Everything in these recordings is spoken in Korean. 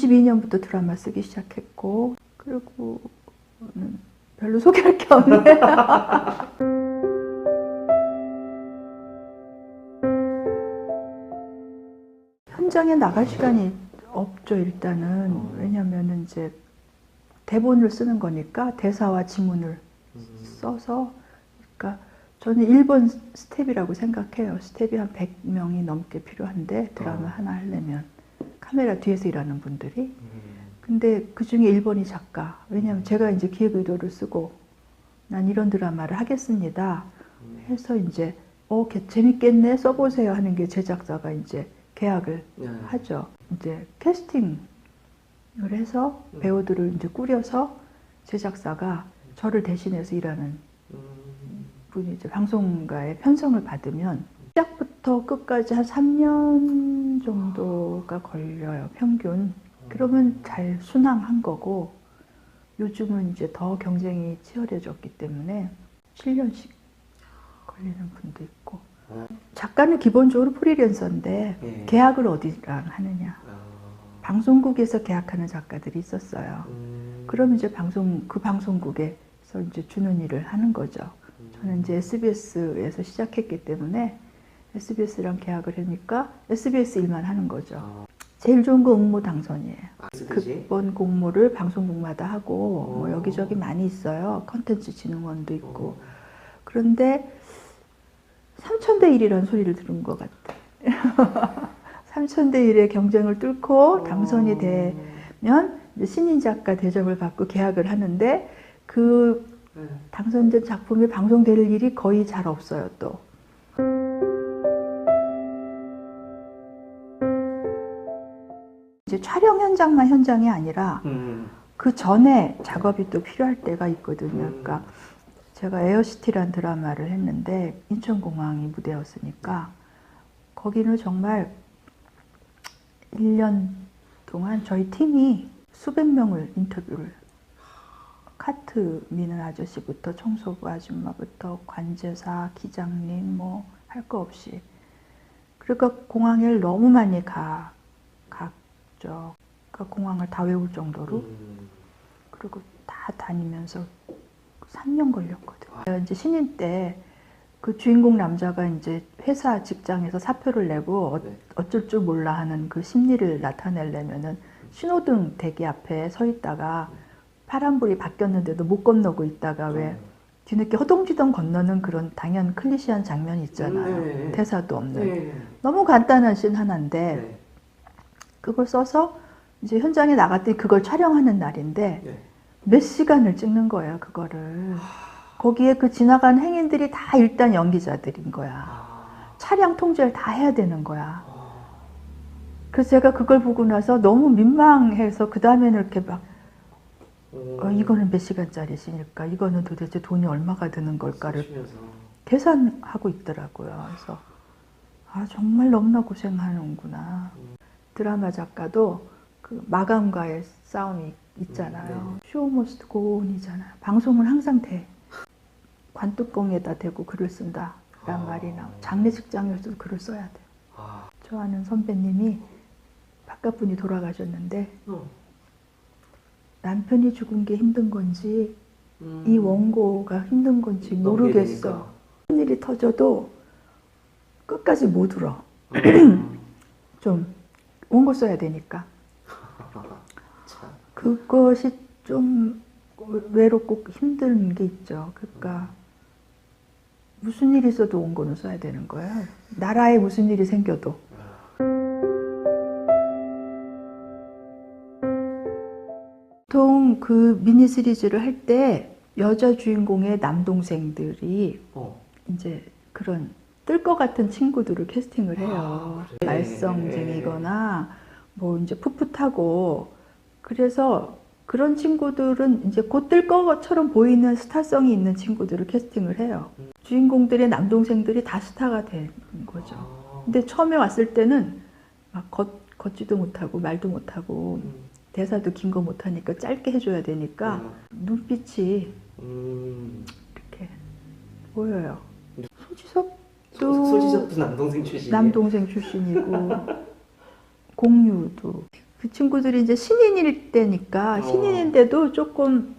92년부터 드라마 쓰기 시작했고, 그리고 별로 소개할 게 없네. 현장에 나갈 시간이 없죠, 일단은. 왜냐면은 이제 대본을 쓰는 거니까 대사와 지문을 써서, 그러니까 저는 1번 스텝이라고 생각해요. 스텝이 한 100명이 넘게 필요한데 드라마 하나 하려면 카메라 뒤에서 일하는 분들이. 근데 그 중에 1번이 작가. 왜냐면 제가 이제 기획 의도를 쓰고 난 이런 드라마를 하겠습니다 해서 이제 재밌겠네 써보세요 하는 게 제작사가 이제 계약을 하죠. 이제 캐스팅을 해서 배우들을 이제 꾸려서 제작사가 저를 대신해서 일하는 분이 이제 방송가에 편성을 받으면 시작부터 끝까지 한 3년 정도가 걸려요, 평균. 그러면 잘 순항한 거고, 요즘은 이제 더 경쟁이 치열해졌기 때문에 7년씩 걸리는 분도 있고. 작가는 기본적으로 프리랜서인데 계약을 어디랑 하느냐. 방송국에서 계약하는 작가들이 있었어요. 그럼 이제 그 방송국에서 이제 주는 일을 하는 거죠. 저는 이제 SBS에서 시작했기 때문에 SBS랑 계약을 하니까 SBS 일만 하는 거죠. 제일 좋은 거 응모 당선이에요. 극본 공모를 방송국마다 하고 뭐 여기저기 많이 있어요. 컨텐츠 진흥원도 있고. 그런데 3000대 1이라는 소리를 들은 것 같아요. 3000대 1의 경쟁을 뚫고 당선이 되면 이제 신인 작가 대접을 받고 계약을 하는데, 그 당선된 작품이 방송될 일이 거의 잘 없어요, 또. 이제 촬영 현장만 현장이 아니라 그 전에 작업이 또 필요할 때가 있거든요. 그러니까 제가 에어시티란 드라마를 했는데 인천공항이 무대였으니까 거기는 정말 1년 동안 저희 팀이 수백 명을 인터뷰를, 카트 미는 아저씨부터 청소부 아줌마부터 관제사, 기장님 뭐 할 거 없이. 그러니까 공항에 너무 많이 갔죠. 그러니까 공항을 다 외울 정도로. 그리고 다 다니면서 3년 걸렸거든요. 이제 신인 때 그 주인공 남자가 이제 회사 직장에서 사표를 내고 어쩔 줄 몰라 하는 그 심리를 나타내려면은 신호등 대기 앞에 서 있다가 파란불이 바뀌었는데도 못 건너고 있다가 왜 뒤늦게 허둥지둥 건너는 그런 당연 클리시한 장면이 있잖아요. 대사도 없는. 너무 간단한 씬 하나인데 그걸 써서 이제 현장에 나갔더니 그걸 촬영하는 날인데 몇 시간을 찍는 거예요, 그거를. 거기에 그 지나간 행인들이 다 일단 연기자들인 거야. 차량 통제를 다 해야 되는 거야. 그래서 제가 그걸 보고 나서 너무 민망해서 그 다음에는 이렇게 막 이거는 몇 시간짜리 씬일까? 이거는 도대체 돈이 얼마가 드는 걸까를 계산하고 있더라고요. 그래서 정말 너무나 고생하는구나. 드라마 작가도 그 마감과의 싸움이 있잖아요. 쇼 머스트 고 온이잖아요. 방송은 항상 돼. 관뚜껑에다 대고 글을 쓴다 라는 말이 나와. 장례식장에서도 글을 써야 돼. 저 아는 선배님이 바깥분이 돌아가셨는데 남편이 죽은 게 힘든 건지 이 원고가 힘든 건지 모르겠어. 무슨 일이 터져도 끝까지 못 울어. 좀 원고 써야 되니까. 그것이 좀 외롭고 힘든 게 있죠. 그러니까 무슨 일이 있어도 원고는 써야 되는 거예요. 나라에 무슨 일이 생겨도. 보통 그 미니 시리즈를 할 때 여자 주인공의 남동생들이 이제 그런 뜰 것 같은 친구들을 캐스팅을 해요. 말썽쟁이거나 뭐 이제 풋풋하고. 그래서 그런 친구들은 이제 곧 뜰 것처럼 보이는 스타성이 있는 친구들을 캐스팅을 해요. 주인공들의 남동생들이 다 스타가 된 거죠. 근데 처음에 왔을 때는 막 걷지도 못하고 말도 못하고 대사도 긴 거 못하니까 짧게 해줘야 되니까 눈빛이 이렇게 보여요. 소지섭도 남동생 출신이에요. 남동생 출신이고 공유도. 그 친구들이 이제 신인일 때니까 신인인데도 조금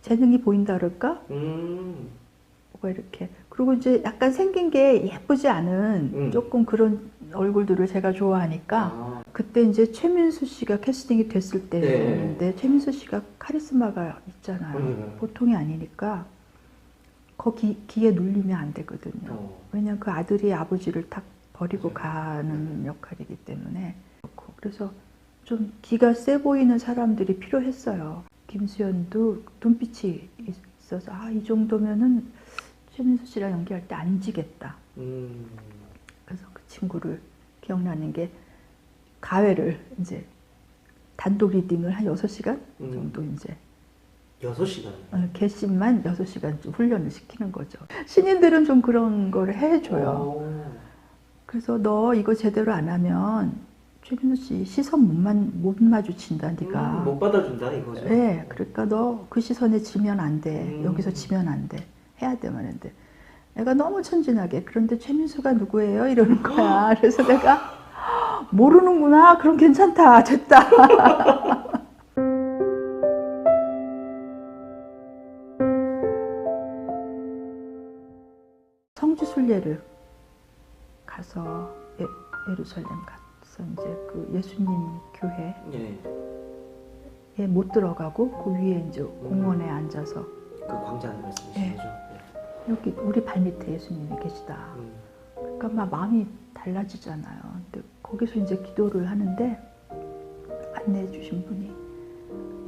재능이 보인다 그럴까? 뭐가 이렇게. 그리고 이제 약간 생긴 게 예쁘지 않은 조금 그런 얼굴들을 제가 좋아하니까 그때 이제 최민수 씨가 캐스팅이 됐을 때였는데 최민수 씨가 카리스마가 있잖아요. 보통이 아니니까 기에 눌리면 안 되거든요. 왜냐면 그 아들이 아버지를 딱 버리고 가는 역할이기 때문에. 그래서 좀 기가 세 보이는 사람들이 필요했어요. 김수현도 눈빛이 있어서 이 정도면은 최민수 씨랑 연기할 때 안 지겠다. 그래서 그 친구를 기억나는 게 가회를 이제 단독 리딩을 한 6시간 정도 이제 6시간? 개심만 6시간 좀 훈련을 시키는 거죠. 신인들은 좀 그런 걸 해줘요. 그래서 너 이거 제대로 안 하면 최민수 씨 시선 못 마주친다, 네가. 못 받아준다 이거죠? 네, 그러니까 너 그 시선에 지면 안 돼. 여기서 지면 안 돼. 해야 되면 안 돼. 내가 너무 천진하게 그런데 최민수가 누구예요? 이러는 거야. 그래서 내가 모르는구나. 그럼 괜찮다. 됐다. 성지 순례를 가서 예루살렘 가서 이제 그 예수님 교회에 못 들어가고 그 위에 이제 공원에 앉아서 그 광장 말씀이신 거죠? 여기 우리 발밑에 예수님이 계시다. 그러니까 막 마음이 달라지잖아요. 근데 거기서 이제 기도를 하는데 안내해 주신 분이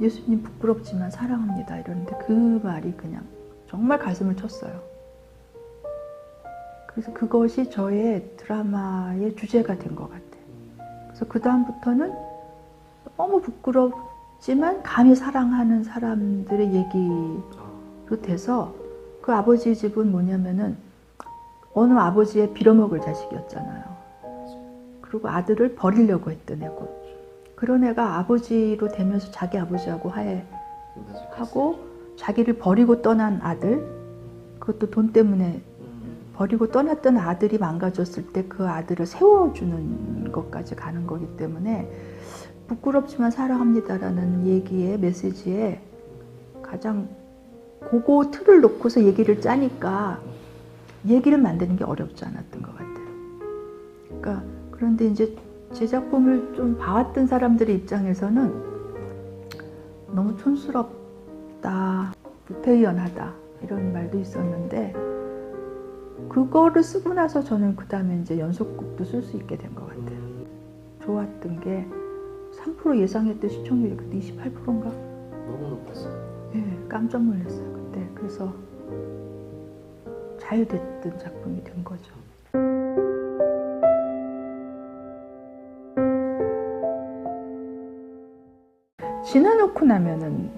예수님 부끄럽지만 사랑합니다 이러는데 그 말이 그냥 정말 가슴을 쳤어요. 그래서 그것이 저의 드라마의 주제가 된 것 같아요. 그래서 그 다음부터는 너무 부끄럽지만 감히 사랑하는 사람들의 얘기로 돼서 그 아버지 집은 뭐냐면은 어느 아버지의 빌어먹을 자식이었잖아요. 그리고 아들을 버리려고 했던 애고 그런 애가 아버지로 되면서 자기 아버지하고 화해하고 자기를 버리고 떠난 아들, 그것도 돈 때문에 버리고 떠났던 아들이 망가졌을 때 그 아들을 세워주는 것까지 가는 거기 때문에 부끄럽지만 사랑합니다라는 얘기의 메시지에 가장 그거 틀을 놓고서 얘기를 짜니까 얘기를 만드는 게 어렵지 않았던 것 같아요. 그러니까 그런데 이제 제 작품을 좀 봐왔던 사람들의 입장에서는 너무 촌스럽다, 무태연하다 이런 말도 있었는데 그거를 쓰고 나서 저는 그 다음에 이제 연속극도 쓸 수 있게 된 것 같아요. 좋았던 게 3% 예상했던 시청률이 그때 28%인가? 너무 높았어요. 네, 깜짝 놀랐어요 그때. 그래서 잘 됐던 작품이 된 거죠. 지나놓고 나면은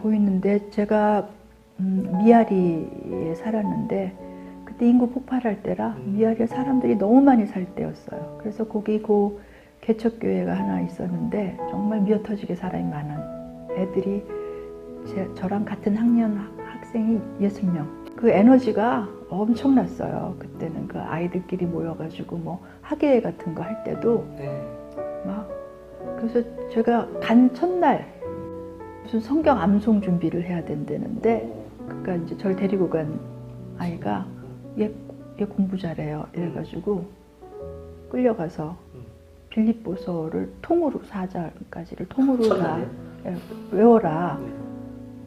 보이는데 제가 미아리에 살았는데 그때 인구 폭발할 때라 미아리에 사람들이 너무 많이 살 때였어요. 그래서 거기 그 개척교회가 하나 있었는데 정말 미어터지게 사람이 많은 애들이 저랑 같은 학년 학생이 60명. 그 에너지가 엄청났어요. 그때는 그 아이들끼리 모여가지고 뭐 학예회 같은 거 할 때도 막 그래서 제가 간 첫날 무슨 성경 암송 준비를 해야 된다는데 그러니까 이제 저를 데리고 간 아이가 얘 공부 잘해요. 이래가지고 끌려가서 빌립보서를 통으로 4장까지를 통으로 다 외워라.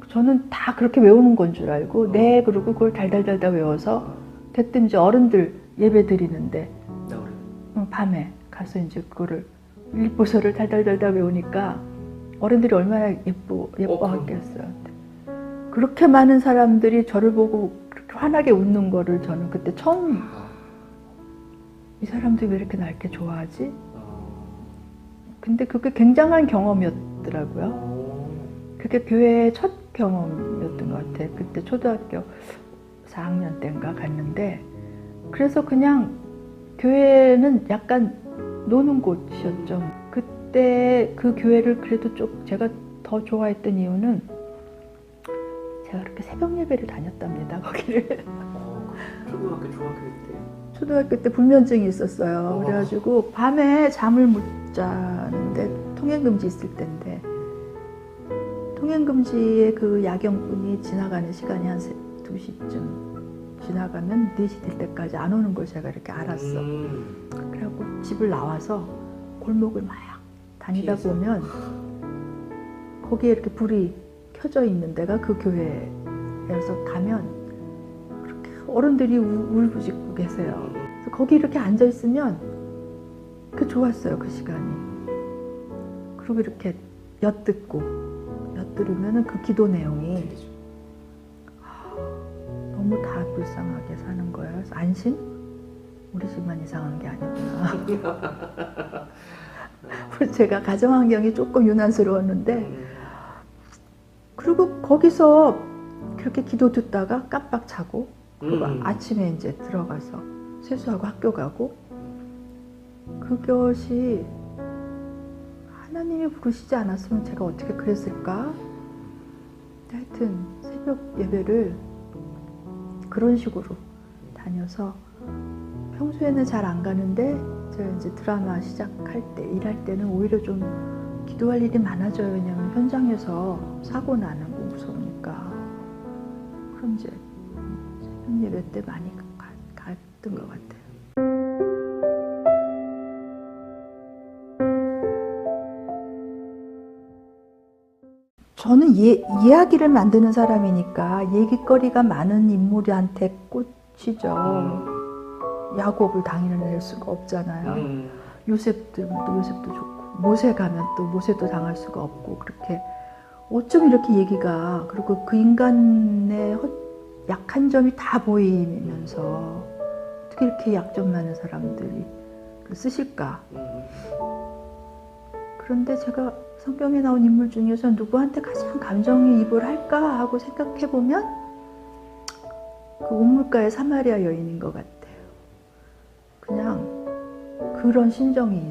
저는 다 그렇게 외우는 건 줄 알고 네 그러고 그걸 달달달달 외워서 대뜸 이제 어른들 예배 드리는데 밤에 가서 이제 그거를 빌립보서를 달달달달 외우니까 어른들이 얼마나 예뻐하겠어요. 그렇게 많은 사람들이 저를 보고 그렇게 환하게 웃는 거를 저는 그때 처음 이 사람들이 왜 이렇게 날 이렇게 좋아하지? 근데 그게 굉장한 경험이었더라고요. 그게 교회의 첫 경험이었던 것 같아요. 그때 초등학교 4학년 때인가 갔는데 그래서 그냥 교회는 약간 노는 곳이었죠. 그때 그 교회를 그래도 좀 제가 더 좋아했던 이유는 제가 그렇게 새벽 예배를 다녔답니다. 거기를. 초등학교, 중학교 때. 초등학교 때 불면증이 있었어요. 그래가지고 밤에 잠을 못 자는데 통행금지 있을 때인데 통행금지의 그 야경꾼이 지나가는 시간이 한 2시쯤 지나가면 4시 될 때까지 안 오는 걸 제가 이렇게 알았어. 그래갖고 집을 나와서 골목을 막 다니다 피해서. 보면 거기에 이렇게 불이 켜져 있는 데가 그 교회에서 가면 그렇게 어른들이 울부짖고 계세요. 그래서 거기 이렇게 앉아 있으면 그 좋았어요, 그 시간이. 그리고 이렇게 엿들으면은 그 기도 내용이 너무 다 불쌍하게 사는 거예요. 그래서 안심? 우리 집만 이상한 게 아니구나. 제가 가정 환경이 조금 유난스러웠는데 그리고 거기서 그렇게 기도 듣다가 깜빡 자고 그리고 아침에 이제 들어가서 세수하고 학교 가고 그것이 하나님이 부르시지 않았으면 제가 어떻게 그랬을까? 하여튼 새벽 예배를 그런 식으로 다녀서 평소에는 잘 안 가는데 제가 이제 드라마 시작할 때 일할 때는 오히려 좀 기도할 일이 많아져요. 왜냐면 현장에서 사고 나는 거 무서우니까. 그럼 이제 새벽 예배 때 많이 갔던 것 같아요. 저는 이야기를 만드는 사람이니까 얘기거리가 많은 인물한테 꽂히죠. 야곱을 당해낼 수가 없잖아요. 요셉도 좋고 모세 가면 또 모세도 당할 수가 없고 그렇게 어쩜 이렇게 얘기가 그리고 그 인간의 약한 점이 다 보이면서 어떻게 이렇게 약점 많은 사람들이 쓰실까? 그런데 제가 성경에 나온 인물 중에서 누구한테 가장 감정이입을 할까 하고 생각해보면 그 우물가의 사마리아 여인인 것 같아요. 그냥 그런 심정이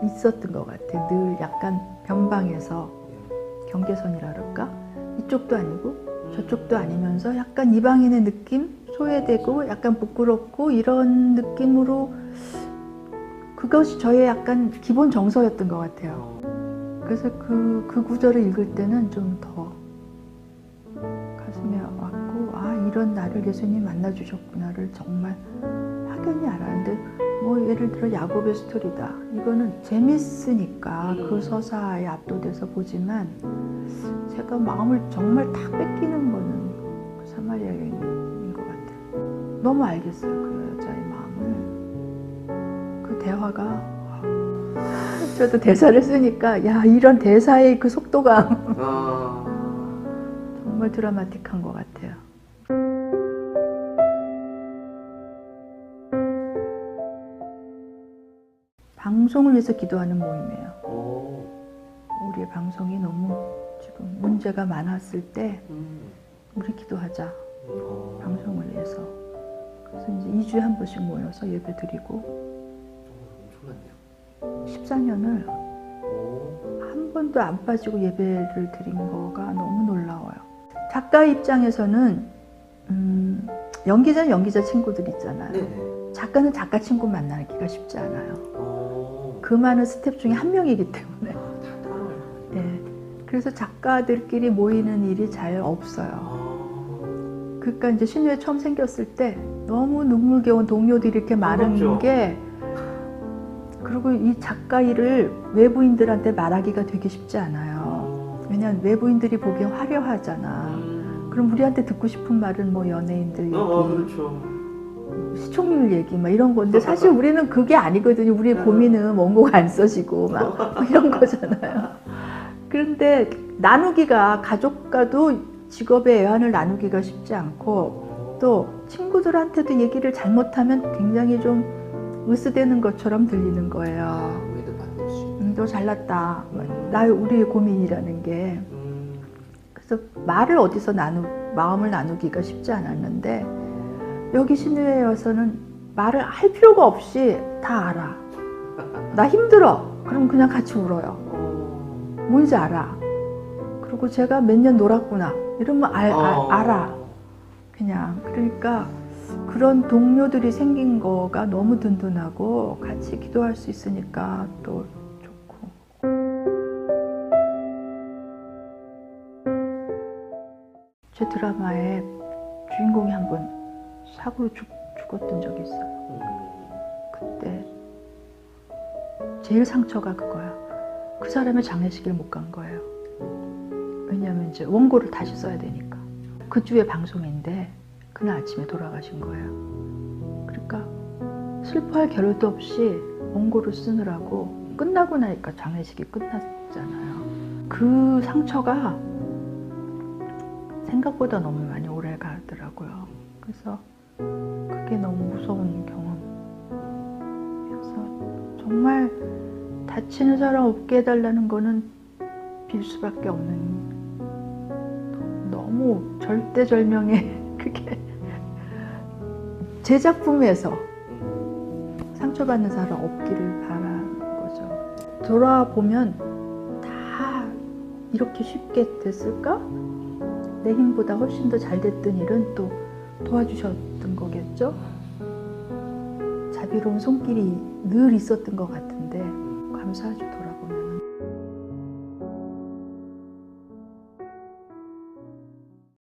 있었던 것 같아요. 늘 약간 변방에서 경계선이라 그럴까? 이쪽도 아니고 저쪽도 아니면서 약간 이방인의 느낌? 소외되고 약간 부끄럽고 이런 느낌으로 그것이 저의 약간 기본 정서였던 것 같아요. 그래서 그 구절을 읽을 때는 좀 더 가슴에 왔고 아 이런 나를 예수님이 만나주셨구나를 정말 확연히 알았는데 뭐 예를 들어 야곱의 스토리다. 이거는 재밌으니까 그 서사에 압도돼서 보지만 제가 마음을 정말 다 뺏기는 거는 그 사마리아 여인인 것 같아요. 너무 알겠어요. 그 여자의 마음을. 그 대화가 저도 대사를 쓰니까 야 이런 대사의 그 속도감 정말 드라마틱한 것 같아요. 방송을 위해서 기도하는 모임이에요. 우리의 방송이 너무 지금 문제가 많았을 때 우리 기도하자. 방송을 위해서. 그래서 이제 2주에 한 번씩 모여서 예배 드리고 엄청났네요. 14년을 한 번도 안 빠지고 예배를 드린 거가 너무 놀라워요. 작가의 입장에서는 연기자는 연기자 친구들 있잖아요. 네네. 작가는 작가 친구 만나기가 쉽지 않아요. 그 많은 스텝 중에 한 명이기 때문에. 다 따로 네. 그래서 작가들끼리 모이는 일이 잘 없어요. 그러니까 이제 신우에 처음 생겼을 때 너무 눈물겨운 동료들이 이렇게 많은 그렇죠. 게 그리고 이 작가 일을 외부인들한테 말하기가 되게 쉽지 않아요. 왜냐하면 외부인들이 보기엔 화려하잖아. 그럼 우리한테 듣고 싶은 말은 뭐 연예인들 얘기, 그렇죠. 시청률 얘기 막 이런 건데 사실 우리는 그게 아니거든요. 우리의 고민은 원고가 안 써지고 막 이런 거잖아요. 그런데 나누기가 가족과도 직업의 애환을 나누기가 쉽지 않고 또 친구들한테도 얘기를 잘못하면 굉장히 좀 으스대는 것처럼 들리는 거예요. 우리도 만들 수 있는. 너 잘났다. 우리의 고민이라는 게. 그래서 말을 어디서 마음을 나누기가 쉽지 않았는데 여기 신우회에 와서는 말을 할 필요가 없이 다 알아. 나 힘들어. 그럼 그냥 같이 울어요. 뭔지 알아. 그리고 제가 몇 년 놀았구나. 이러면 알아. 그냥 그러니까 그런 동료들이 생긴 거가 너무 든든하고 같이 기도할 수 있으니까 또 좋고. 제 드라마에 주인공이 한 번 사고로 죽었던 적이 있어요. 그때 제일 상처가 그거야. 그 사람의 장례식을 못 간 거예요. 왜냐하면 이제 원고를 다시 써야 되니까. 그 주에 방송인데 그날 아침에 돌아가신 거예요. 그러니까 슬퍼할 겨를도 없이 원고를 쓰느라고 끝나고 나니까 장례식이 끝났잖아요. 그 상처가 생각보다 너무 많이 오래 가더라고요. 그래서 그게 너무 무서운 경험이어서 정말 다치는 사람 없게 해달라는 거는 빌 수밖에 없는 너무 절대절명의 그게 제 작품에서 상처받는 사람 없기를 바라는 거죠. 돌아보면 다 이렇게 쉽게 됐을까? 내 힘보다 훨씬 더 잘 됐던 일은 또 도와주셨던 거겠죠? 자비로운 손길이 늘 있었던 것 같은데 감사하죠.